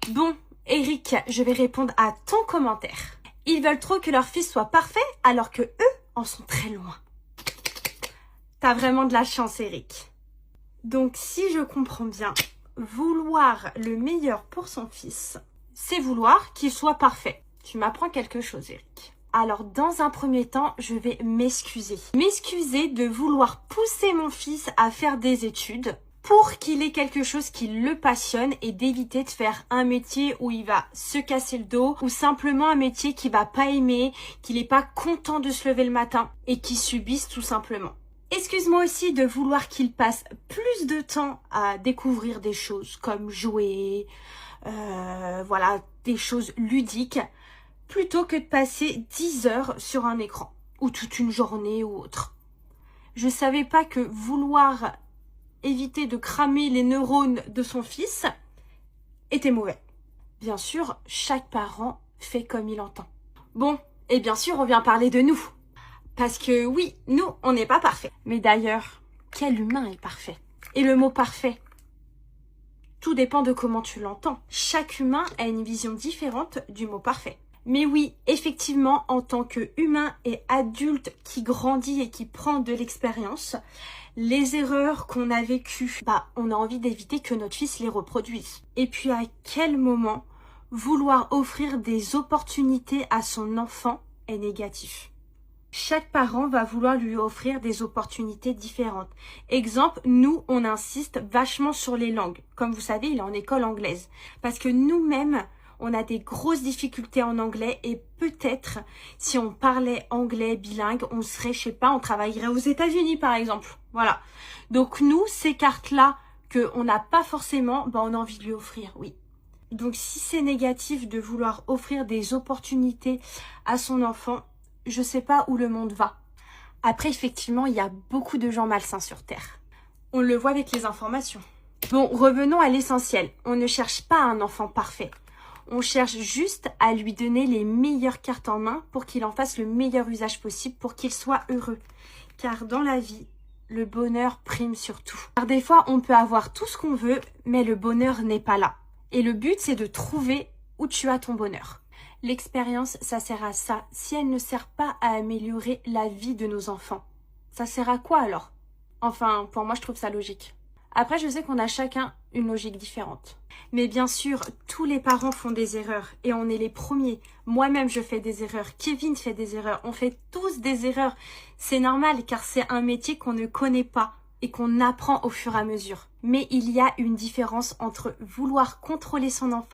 Bon, Eric, je vais répondre à ton commentaire. Ils veulent trop que leur fils soit parfait alors que eux en sont très loin. T'as vraiment de la chance, Eric. Donc, si je comprends bien, vouloir le meilleur pour son fils, c'est vouloir qu'il soit parfait. Tu m'apprends quelque chose, Eric. Alors, dans un premier temps, je vais m'excuser. M'excuser de vouloir pousser mon fils à faire des études pour qu'il ait quelque chose qui le passionne et d'éviter de faire un métier où il va se casser le dos ou simplement un métier qu'il va pas aimer, qu'il n'est pas content de se lever le matin et qu'il subisse tout simplement. Excuse-moi aussi de vouloir qu'il passe plus de temps à découvrir des choses comme jouer, voilà, des choses ludiques, plutôt que de passer 10 heures sur un écran ou toute une journée ou autre. Je savais pas que vouloir éviter de cramer les neurones de son fils était mauvais. Bien sûr, chaque parent fait comme il entend. Bon, et bien sûr, on vient parler de nous. Parce que oui, nous, on n'est pas parfaits. Mais d'ailleurs, quel humain est parfait? Et le mot parfait, tout dépend de comment tu l'entends. Chaque humain a une vision différente du mot parfait. Mais oui, effectivement, en tant qu'humain et adulte qui grandit et qui prend de l'expérience, les erreurs qu'on a vécues, on a envie d'éviter que notre fils les reproduise. Et puis à quel moment vouloir offrir des opportunités à son enfant est négatif? Chaque parent va vouloir lui offrir des opportunités différentes. Exemple, nous, on insiste vachement sur les langues. Comme vous savez, il est en école anglaise. Parce que nous-mêmes, on a des grosses difficultés en anglais et peut-être si on parlait anglais bilingue, on serait, je sais pas, on travaillerait aux États-Unis par exemple. Voilà. Donc nous, ces cartes-là qu'on n'a pas forcément, on a envie de lui offrir, oui. Donc si c'est négatif de vouloir offrir des opportunités à son enfant, je sais pas où le monde va. Après, effectivement, il y a beaucoup de gens malsains sur Terre. On le voit avec les informations. Bon, revenons à l'essentiel. On ne cherche pas un enfant parfait. On cherche juste à lui donner les meilleures cartes en main pour qu'il en fasse le meilleur usage possible pour qu'il soit heureux. Car dans la vie, le bonheur prime sur tout. Car des fois, on peut avoir tout ce qu'on veut, mais le bonheur n'est pas là. Et le but, c'est de trouver où tu as ton bonheur. L'expérience, ça sert à ça. Si elle ne sert pas à améliorer la vie de nos enfants, ça sert à quoi alors? Enfin, pour moi, je trouve ça logique. Après, je sais qu'on a chacun une logique différente. Mais bien sûr, tous les parents font des erreurs et on est les premiers. Moi-même, je fais des erreurs. Kevin fait des erreurs. On fait tous des erreurs. C'est normal car c'est un métier qu'on ne connaît pas et qu'on apprend au fur et à mesure. Mais il y a une différence entre vouloir contrôler son enfant